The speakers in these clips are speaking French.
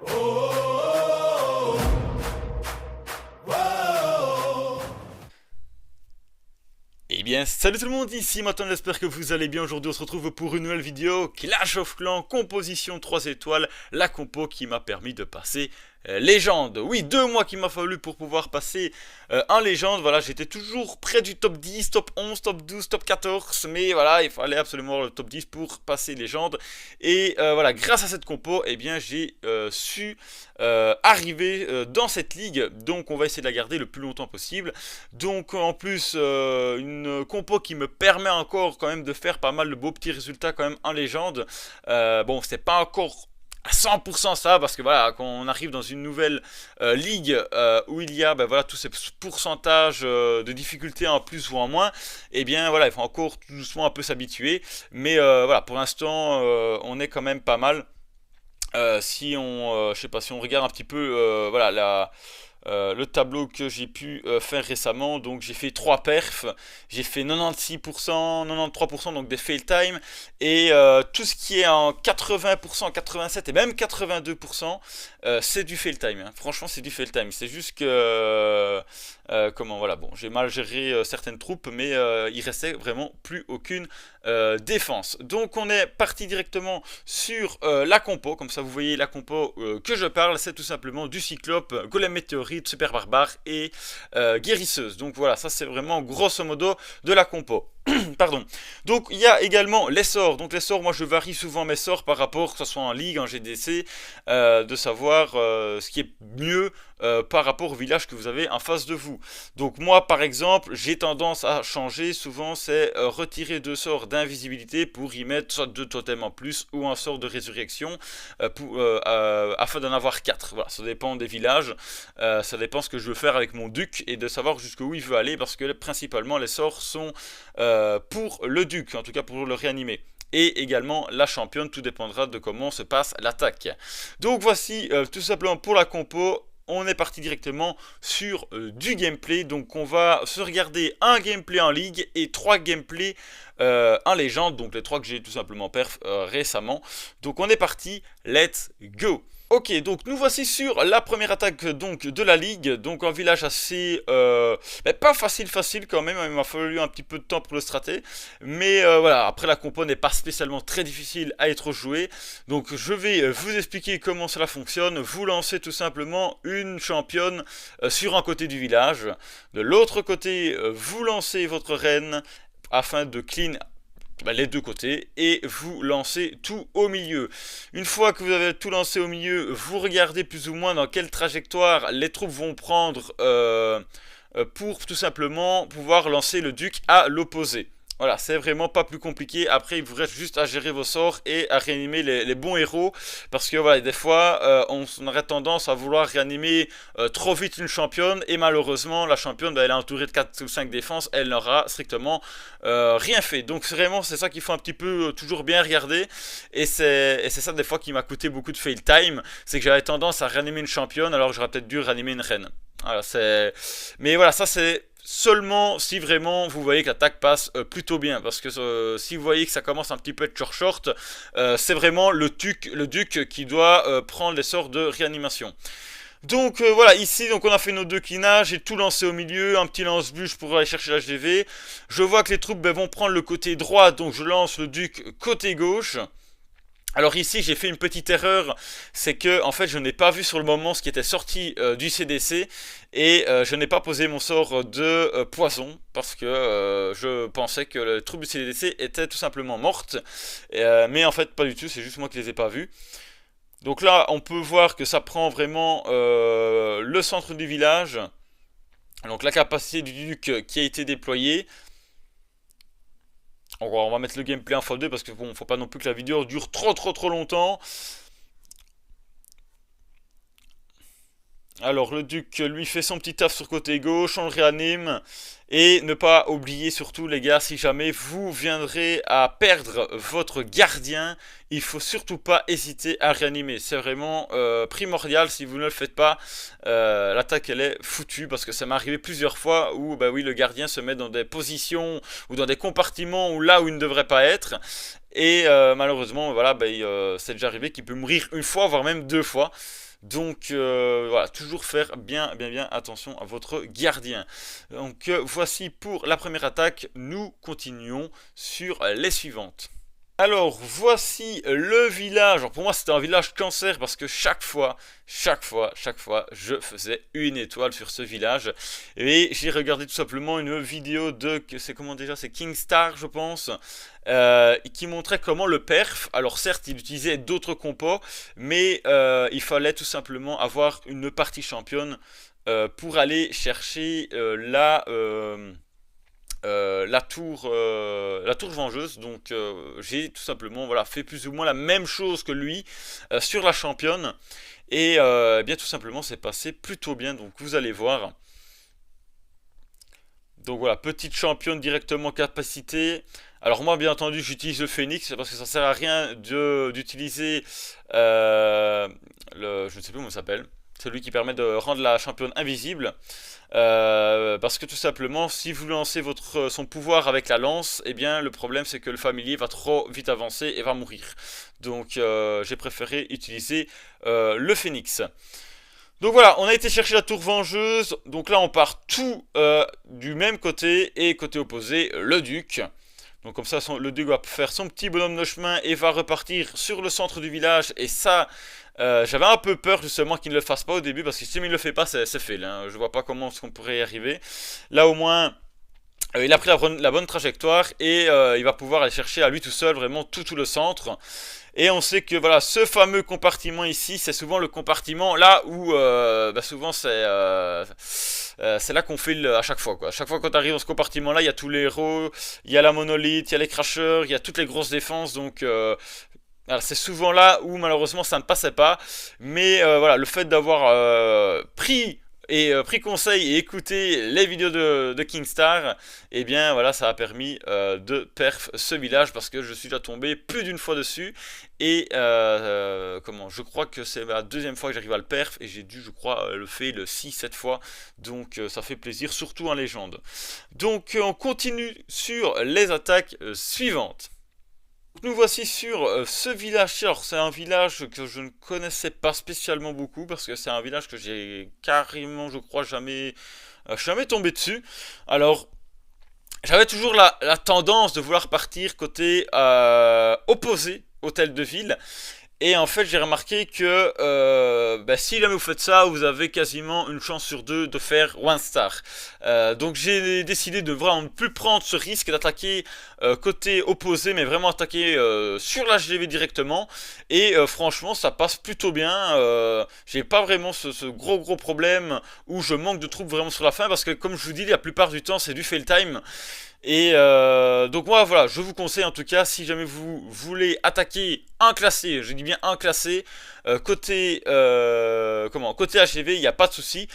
Eh bien, salut tout le monde, ici maintenant, j'espère que vous allez bien. Aujourd'hui, on se retrouve pour une nouvelle vidéo Clash of Clans, composition 3 étoiles, la compo qui m'a permis de passer légende. Oui, 2 mois qu'il m'a fallu pour pouvoir passer en légende. Voilà, j'étais toujours près du top 10, top 11, top 12, top 14, mais voilà, il fallait absolument le top 10 pour passer légende. Et voilà, grâce à cette compo, eh bien, j'ai su arriver dans cette ligue. Donc, on va essayer de la garder le plus longtemps possible. Donc, en plus, une compo qui me permet encore quand même de faire pas mal de beaux petits résultats quand même en légende. Bon, c'est pas encore à 100% ça, parce que voilà, quand on arrive dans une nouvelle ligue où il y a ben, voilà, tous ces pourcentages de difficulté en plus ou en moins, et bien voilà, il faut encore tout doucement un peu s'habituer, mais voilà, pour l'instant on est quand même pas mal. Si on, je sais pas, si on regarde un petit peu voilà le tableau que j'ai pu faire récemment, donc j'ai fait 3 perfs, j'ai fait 96%, 93%, donc des fail time, et tout ce qui est en 80%, 87% et même 82%, c'est du fail time, hein. Franchement c'est du fail time, c'est juste que, comment, voilà, bon, j'ai mal géré certaines troupes, mais il restait vraiment plus aucune défense. Donc on est parti directement sur la compo, comme ça vous voyez la compo que je parle, c'est tout simplement du Cyclope, Golem Météorite, Super Barbare et Guérisseuse. Donc voilà, ça c'est vraiment grosso modo de la compo. Pardon. Donc il y a également les sorts. Donc les sorts, moi je varie souvent mes sorts par rapport, que ce soit en ligue, en GDC, de savoir ce qui est mieux par rapport au village que vous avez en face de vous. Donc moi par exemple, j'ai tendance à changer, souvent c'est retirer 2 sorts d'invisibilité pour y mettre soit 2 totems en plus ou un sort de résurrection afin d'en avoir 4. Voilà, ça dépend des villages, ça dépend ce que je veux faire avec mon duc et de savoir jusqu'où il veut aller, parce que principalement les sorts sont pour le duc, en tout cas pour le réanimer. Et également la championne, tout dépendra de comment se passe l'attaque. Donc voici tout simplement pour la compo. On est parti directement sur du gameplay. Donc on va se regarder un gameplay en ligue et 3 gameplays en légende. Donc les 3 que j'ai tout simplement perf récemment. Donc on est parti, let's go. Ok, donc nous voici sur la première attaque donc de la ligue, donc un village assez, mais pas facile quand même, il m'a fallu un petit peu de temps pour le strater, mais voilà, après la compo n'est pas spécialement très difficile à être jouée, donc je vais vous expliquer comment cela fonctionne. Vous lancez tout simplement une championne sur un côté du village, de l'autre côté vous lancez votre reine afin de clean les 2 côtés, et vous lancez tout au milieu. Une fois que vous avez tout lancé au milieu, vous regardez plus ou moins dans quelle trajectoire les troupes vont prendre pour tout simplement pouvoir lancer le duc à l'opposé. Voilà, c'est vraiment pas plus compliqué. Après, il vous reste juste à gérer vos sorts et à réanimer les bons héros. Parce que voilà, des fois, on aurait tendance à vouloir réanimer trop vite une championne. Et malheureusement, la championne, elle est entourée de 4 ou 5 défenses. Elle n'aura strictement rien fait. Donc vraiment, c'est ça qu'il faut un petit peu toujours bien regarder. Et c'est ça des fois qui m'a coûté beaucoup de fail time. C'est que j'avais tendance à réanimer une championne alors que j'aurais peut-être dû réanimer une reine. Voilà, mais voilà, ça c'est seulement si vraiment vous voyez que l'attaque passe plutôt bien, parce que si vous voyez que ça commence un petit peu à être short, c'est vraiment le duc qui doit prendre les sorts de réanimation. Donc voilà, ici donc on a fait nos 2 cleanages, j'ai tout lancé au milieu, un petit lance-bûche pour aller chercher l'HDV. Je vois que les troupes vont prendre le côté droit, donc je lance le duc côté gauche. Alors ici j'ai fait une petite erreur, c'est que en fait je n'ai pas vu sur le moment ce qui était sorti du CDC, et je n'ai pas posé mon sort de poison parce que je pensais que les troupes du CDC étaient tout simplement mortes, mais en fait pas du tout, c'est juste moi qui les ai pas vues. Donc là on peut voir que ça prend vraiment le centre du village, donc la capacité du duc qui a été déployée. On va mettre le gameplay en x2 parce que bon, faut pas non plus que la vidéo dure trop longtemps. Alors le duc lui fait son petit taf sur côté gauche, on le réanime. Et ne pas oublier surtout les gars, si jamais vous viendrez à perdre votre gardien, il faut surtout pas hésiter à réanimer. C'est vraiment primordial, si vous ne le faites pas, l'attaque elle est foutue, parce que ça m'est arrivé plusieurs fois où bah oui, le gardien se met dans des positions ou dans des compartiments où là où il ne devrait pas être. Et malheureusement, voilà, bah, c'est déjà arrivé qu'il peut mourir une fois, voire même 2 fois. Donc voilà, toujours faire bien attention à votre gardien. Donc voici pour la première attaque, nous continuons sur les suivantes. Alors, voici le village. Alors, pour moi, c'était un village cancer parce que chaque fois, je faisais une étoile sur ce village. Et j'ai regardé tout simplement une vidéo de, c'est comment déjà, c'est Kingstar, je pense, qui montrait comment le perf. Alors, certes, il utilisait d'autres compos, mais il fallait tout simplement avoir une partie championne pour aller chercher la tour vengeuse. Donc j'ai tout simplement voilà, fait plus ou moins la même chose que lui sur la championne. Et eh bien tout simplement c'est passé plutôt bien. Donc vous allez voir. Donc voilà, petite championne directement capacité. Alors moi bien entendu j'utilise le phénix parce que ça sert à rien d'utiliser je ne sais plus comment ça s'appelle. Celui qui permet de rendre la championne invisible. Parce que tout simplement, si vous lancez son pouvoir avec la lance, eh bien le problème c'est que le familier va trop vite avancer et va mourir. Donc j'ai préféré utiliser le phénix. Donc voilà, on a été chercher la tour vengeuse. Donc là on part tout du même côté et côté opposé, le duc. Donc comme ça, le duc va faire son petit bonhomme de chemin et va repartir sur le centre du village. Et ça, j'avais un peu peur justement qu'il ne le fasse pas au début, parce que si il ne le fait pas, c'est fait. Là, je vois pas comment on pourrait y arriver. Là au moins, il a pris la bonne trajectoire et il va pouvoir aller chercher à lui tout seul vraiment tout le centre. Et on sait que voilà, ce fameux compartiment ici, c'est souvent le compartiment là où souvent c'est là qu'on fait à chaque fois quoi. À chaque fois quand tu arrives dans ce compartiment là, il y a tous les héros, il y a la monolithe, il y a les crashers, il y a toutes les grosses défenses. Donc c'est souvent là où malheureusement ça ne passait pas. Mais voilà, le fait d'avoir pris conseil et écouté les vidéos de Kingstar, et bien voilà, ça a permis de perf ce village parce que je suis déjà tombé plus d'une fois dessus. Et je crois que c'est la deuxième fois que j'arrive à le perf et j'ai dû, je crois, le faire le 6-7 fois. Donc ça fait plaisir, surtout en légende. Donc on continue sur les attaques suivantes. Nous voici sur ce village. Alors c'est un village que je ne connaissais pas spécialement beaucoup parce que c'est un village que j'ai carrément, je crois, jamais tombé dessus. Alors j'avais toujours la tendance de vouloir partir côté opposé, hôtel de ville. Et en fait, j'ai remarqué que si jamais vous faites ça, vous avez quasiment une chance sur deux de faire one star. Donc j'ai décidé de vraiment ne plus prendre ce risque d'attaquer côté opposé, mais vraiment attaquer sur la GV directement. Et franchement, ça passe plutôt bien. J'ai pas vraiment ce gros problème où je manque de troupes vraiment sur la fin, parce que comme je vous dis, la plupart du temps, c'est du fail time. Et donc moi voilà, je vous conseille en tout cas, si jamais vous voulez attaquer un classé, je dis bien un classé, côté HGV, il n'y a pas de souci.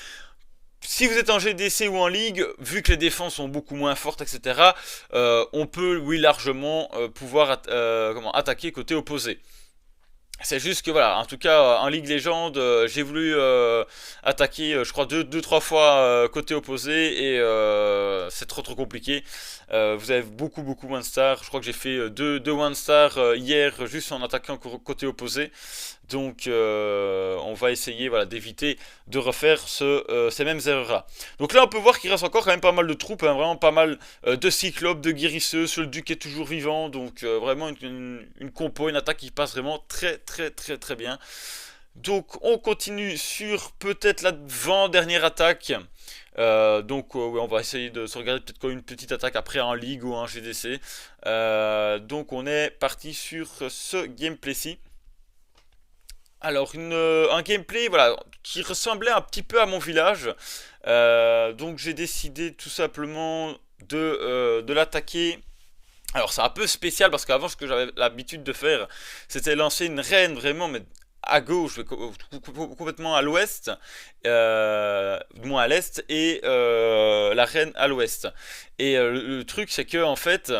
Si vous êtes en GDC ou en Ligue, vu que les défenses sont beaucoup moins fortes, etc., on peut, oui, largement pouvoir attaquer côté opposé. C'est juste que voilà, en tout cas en Ligue Légende, j'ai voulu attaquer, je crois, deux, trois fois côté opposé et c'est trop compliqué. Vous avez beaucoup one star. Je crois que j'ai fait deux one star hier juste en attaquant côté opposé. Donc on va essayer voilà, d'éviter de refaire ces mêmes erreurs là. Donc là on peut voir qu'il reste encore quand même pas mal de troupes, hein, vraiment pas mal de cyclopes, de guérisseuses. Le duc est toujours vivant, donc vraiment une compo, une attaque qui passe vraiment très bien. Donc on continue sur peut-être l'avant-dernière attaque. Ouais, on va essayer de se regarder peut-être une petite attaque après en Ligue ou en GDC. Donc on est parti sur ce gameplay-ci. Alors un gameplay voilà, qui ressemblait un petit peu à mon village. Donc j'ai décidé tout simplement de l'attaquer. Alors c'est un peu spécial parce qu'avant ce que j'avais l'habitude de faire, c'était lancer une reine vraiment mais à gauche, complètement à l'ouest, moins à l'est, et la reine à l'ouest. Et le truc c'est que en fait,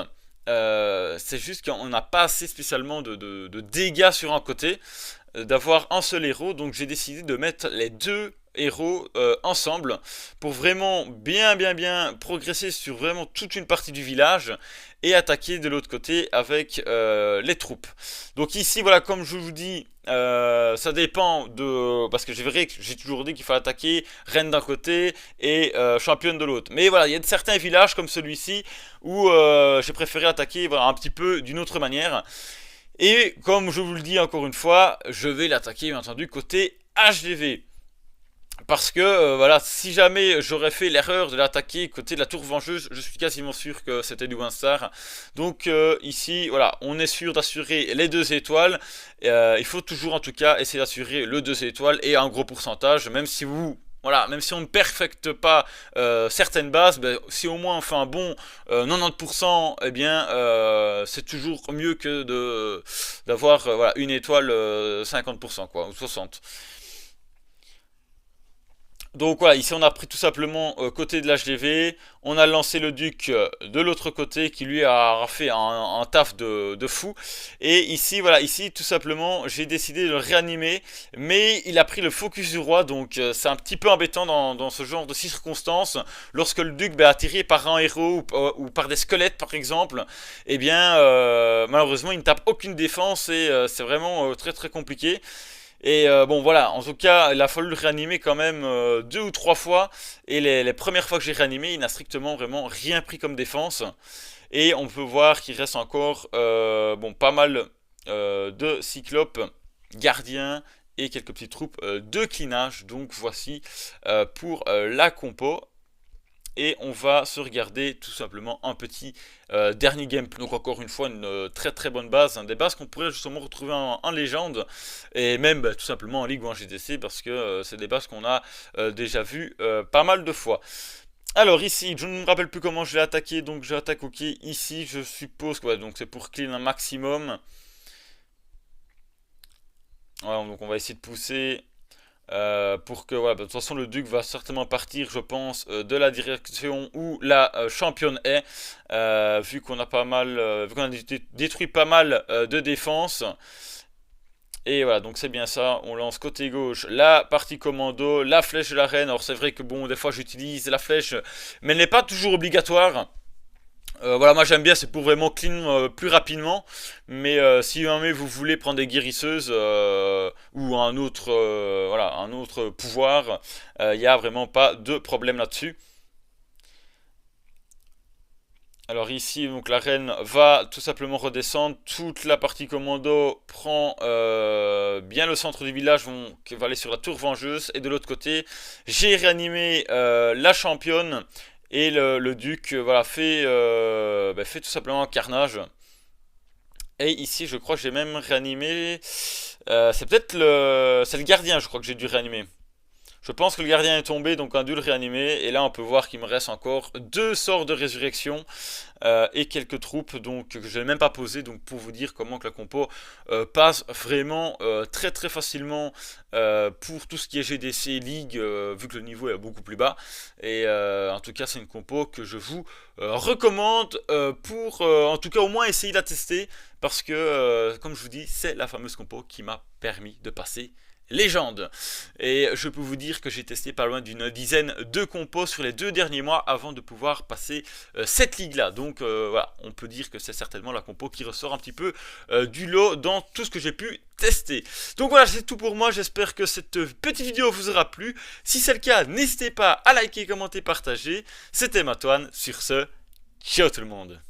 c'est juste qu'on n'a pas assez spécialement de dégâts sur un côté, d'avoir un seul héros, donc j'ai décidé de mettre les deux héros ensemble pour vraiment bien progresser sur vraiment toute une partie du village et attaquer de l'autre côté avec les troupes. Donc ici voilà, comme je vous dis, ça dépend de... Parce que j'ai toujours dit qu'il faut attaquer reine d'un côté et championne de l'autre. Mais voilà, il y a certains villages comme celui-ci où j'ai préféré attaquer voilà, un petit peu d'une autre manière. Et comme je vous le dis encore une fois, je vais l'attaquer bien entendu côté HDV. Parce que voilà, si jamais j'aurais fait l'erreur de l'attaquer côté de la tour vengeuse, je suis quasiment sûr que c'était du one star. Donc ici, voilà, on est sûr d'assurer les 2 étoiles. Il faut toujours en tout cas essayer d'assurer le 2 étoiles et un gros pourcentage, même si vous... Voilà, même si on ne perfecte pas certaines bases, ben, si au moins on fait un bon 90%, eh bien c'est toujours mieux que d'avoir voilà, une étoile 50% quoi, ou 60%. Donc voilà, ici on a pris tout simplement côté de l'HDV, on a lancé le duc de l'autre côté qui lui a fait un taf de fou. Et ici, voilà, ici tout simplement j'ai décidé de le réanimer, mais il a pris le focus du roi, donc c'est un petit peu embêtant dans ce genre de circonstances. Lorsque le duc est attiré par un héros ou par des squelettes par exemple, eh bien malheureusement il ne tape aucune défense et c'est vraiment très compliqué. Et bon voilà, en tout cas il a fallu le réanimer quand même 2 ou 3 fois. Et les premières fois que j'ai réanimé, il n'a strictement vraiment rien pris comme défense. Et on peut voir qu'il reste encore bon, pas mal de cyclopes, gardiens et quelques petites troupes de clinage. Donc voici pour la compo. Et on va se regarder tout simplement un petit dernier gameplay. Donc encore une fois une très bonne base, hein, des bases qu'on pourrait justement retrouver en légende et même tout simplement en ligue ou en GDC, parce que c'est des bases qu'on a déjà vues pas mal de fois. Alors ici, je ne me rappelle plus comment je l'ai attaqué, donc j'attaque ok ici, je suppose que ouais, donc c'est pour clean un maximum. Voilà, donc on va essayer de pousser. Pour que voilà, de toute façon le duc va certainement partir je pense de la direction où la championne est, vu qu'on a pas mal vu qu'on a détruit pas mal de défense. Et voilà, donc c'est bien ça, on lance côté gauche la partie commando, la flèche de la reine. Alors c'est vrai que bon, des fois j'utilise la flèche, mais elle n'est pas toujours obligatoire. Voilà, moi j'aime bien, c'est pour vraiment clean plus rapidement. Mais si jamais vous voulez prendre des guérisseuses ou un autre, voilà, un autre pouvoir, il n'y a vraiment pas de problème là-dessus. Alors ici, donc la reine va tout simplement redescendre. Toute la partie commando prend bien le centre du village, va aller sur la tour vengeuse. Et de l'autre côté, j'ai réanimé la championne. Et le duc voilà, fait tout simplement un carnage. Et ici je crois que j'ai même réanimé... c'est peut-être c'est le gardien je crois que j'ai dû réanimer. Je pense que le gardien est tombé, donc on a dû le réanimer. Et là on peut voir qu'il me reste encore 2 sorts de résurrection et quelques troupes donc que je n'ai même pas posé. Donc pour vous dire comment que la compo passe vraiment très facilement pour tout ce qui est GDC League, vu que le niveau est beaucoup plus bas. Et en tout cas c'est une compo que je vous recommande pour en tout cas au moins essayer de la tester. Parce que comme je vous dis, c'est la fameuse compo qui m'a permis de passer légende. Et je peux vous dire que j'ai testé pas loin d'une dizaine de compos sur les 2 derniers mois avant de pouvoir passer cette ligue là. Donc voilà, on peut dire que c'est certainement la compo qui ressort un petit peu du lot dans tout ce que j'ai pu tester. Donc voilà, c'est tout pour moi, j'espère que cette petite vidéo vous aura plu. Si c'est le cas, n'hésitez pas à liker, commenter, partager. C'était Matoine, sur ce, ciao tout le monde.